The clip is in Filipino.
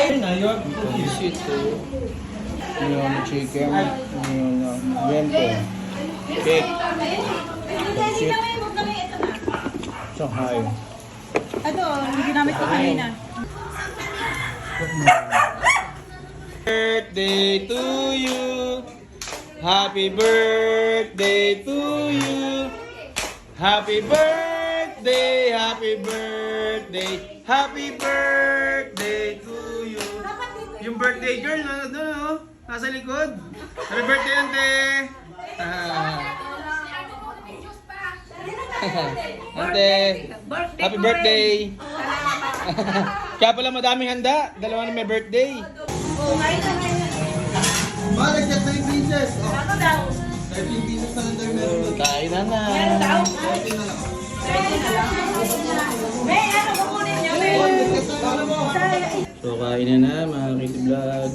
Bisito. Yung chicken. Yung bento. Cake. Bisito. Shanghai. Ito, hindi ginamit ko kanina. Birthday to you. Happy birthday to you. Happy birthday, happy birthday, happy birthday to you. Yung birthday girl na doon, oh, nasa likod. Happy birthday, ante. Ante, happy birthday. Kaya pala madaming handa. Dalawa na may birthday. Nagkat 9 pieces. Ano daw? 13 pieces na lang tayo meron doon. Kain na na. Meron daw? 13 na lang. May ano kukunin niya, May? So kain na na mga Kitty Vlog.